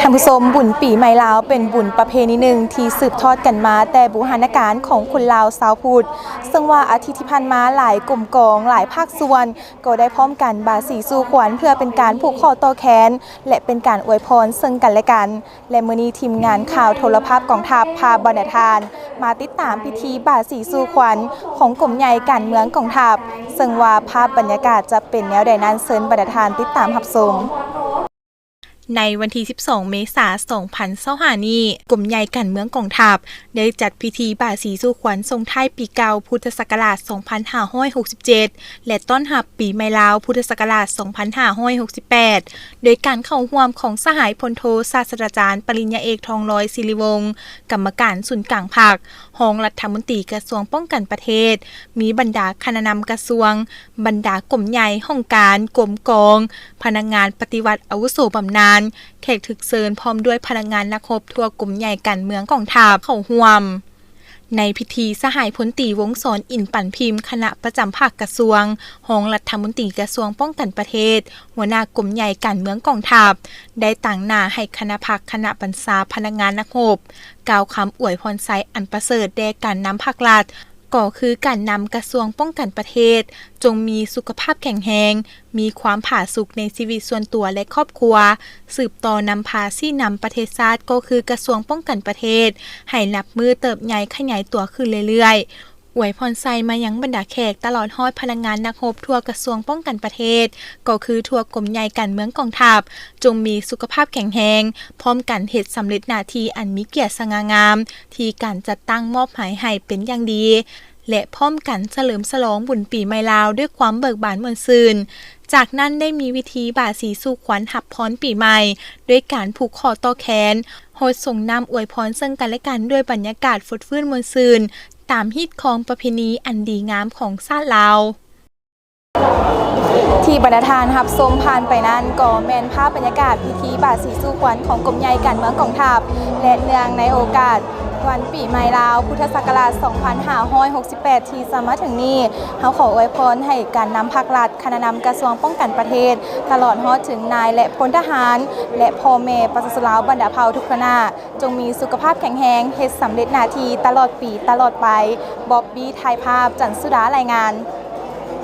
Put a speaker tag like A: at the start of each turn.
A: ท่านผู้ชมบุญปีใหม่ลาวเป็นบุญประเพณีหนึ่งที่สืบทอดกันมาแต่บูรณาการของคนลาวชาวพุทธซึ่งว่าอาทิตย์ที่ผ่านมาหลายกลุ่มกองหลายภาคส่วนก็ได้พร้อมกันบาสีสู่ขวัญเพื่อเป็นการผูกข้อต่อแขนและเป็นการอวยพรซึ่งกันและกันและมื้อนี้ทีมงานข่าวโทรภาพกองทัพพาบรรณาทานมาติดตามพิธีบาสีสู่ขวัญของกลุ่มใหญ่การเมืองกองทัพซึ่งว่าภาพบรรยากาศจะเป็นแนวใดนั้นเชิญบรรณาทานติดตามรับชมในวันที่ 12 เมษายน 2025 นี้กลุ่มใหญ่การเมืองกองทัพได้จัดพิธีบาสีสู่ขวัญส่งท้ายปีเก่าพุทธศักราช 2567 และต้อนรับปีใหม่ลาวพุทธศักราช 2568 โดยการเข้าร่วมของสหายพลโทศาสตราจารย์ปริญญาเอกทองร้อยศิริวงศ์กรรมการศูนย์กลางภาครองรัฐมนตรีกระทรวงป้องกันประเทศมีบรรดาคณะนำกระทรวงบรรดากลุ่มใหญ่ห้องการกรมกองพนักงานปฏิวัติอาวุโสบำนาญแขกถึกเชิญพร้อมด้วยพนักงานนักรบทั่วกลุ่มใหญ่การเมืองกองทัพเข้าร่วมในพิธีสหายพลตรีวงศ์สรอินปั่นพิมพ์คณะประจำภาคกระทรวงรองรัฐมนตรีกระทรวงป้องกันประเทศหัวหน้ากลุ่มใหญ่การเมืองกองทัพได้ตั้งหน้าให้คณะพรรคคณะบรรษาพนักงานนักรบกล่าวคำอวยพรไซอันประเสริฐแด่การนำภาครัฐก็คือการนำกระทรวงป้องกันประเทศจงมีสุขภาพแข็งแรงมีความผาสุกในชีวิตส่วนตัวและครอบครัวสืบต่อนำพาซี่นำประเทศชาติก็คือกระทรวงป้องกันประเทศให้นับมือเติบใหญ่ขยายตัวขึ้นเรื่อยๆอวยพรไซมายังบรรดาแขกตลอดฮอดพนักงานนักรบทั่วกระทรวงป้องกันประเทศก็คือทั่วกรมใหญ่การเมืองกองทัพจงมีสุขภาพแข็งแรงพร้อมกันเฮ็ดสำเร็จหน้าที่อันมีเกียรติสง่างามที่การจัดตั้งมอบหมายให้เป็นอย่างดีและพร้อมกันเฉลิมฉลองบุญปีใหม่ลาวด้วยความเบิกบานม่วนซื่นจากนั้นได้มีพิธีบาสีสู่ขวัญรับพรปีใหม่ด้วยการผูกคอต่อแขนโฮสส่งน้ำอวยพรซึ่งกันและกันด้วยบรรยากาศฟดฟื้นม่วนซื่นตามฮิตของประเพณีอันดีงามของชาติลาวที่บรรณาทานรับชมผ่านไปนั้นก็แม่นภาพบรรยากาศพิธีบาสีสู่ขวัญของกลุ่มใหญ่การเมืองกองทัพและเนื่องในโอกาสวันปีใหม่ลาวพุทธศักราช 2568 ที่จะมาถึงนี้เขาขออวยพรให้การนำภาครัฐคณะนำกระทรวงป้องกันประเทศตลอดฮอดถึงนายและพลทหารและพ่อแม่ประชาชนลาวบรรดาเผ่าทุกคณะจงมีสุขภาพแข็งแรงเฮ็ดสำเร็จหน้าที่ตลอดปีตลอดไปบ๊อบบี้ถ่ายภาพจันทร์สุดารายงาน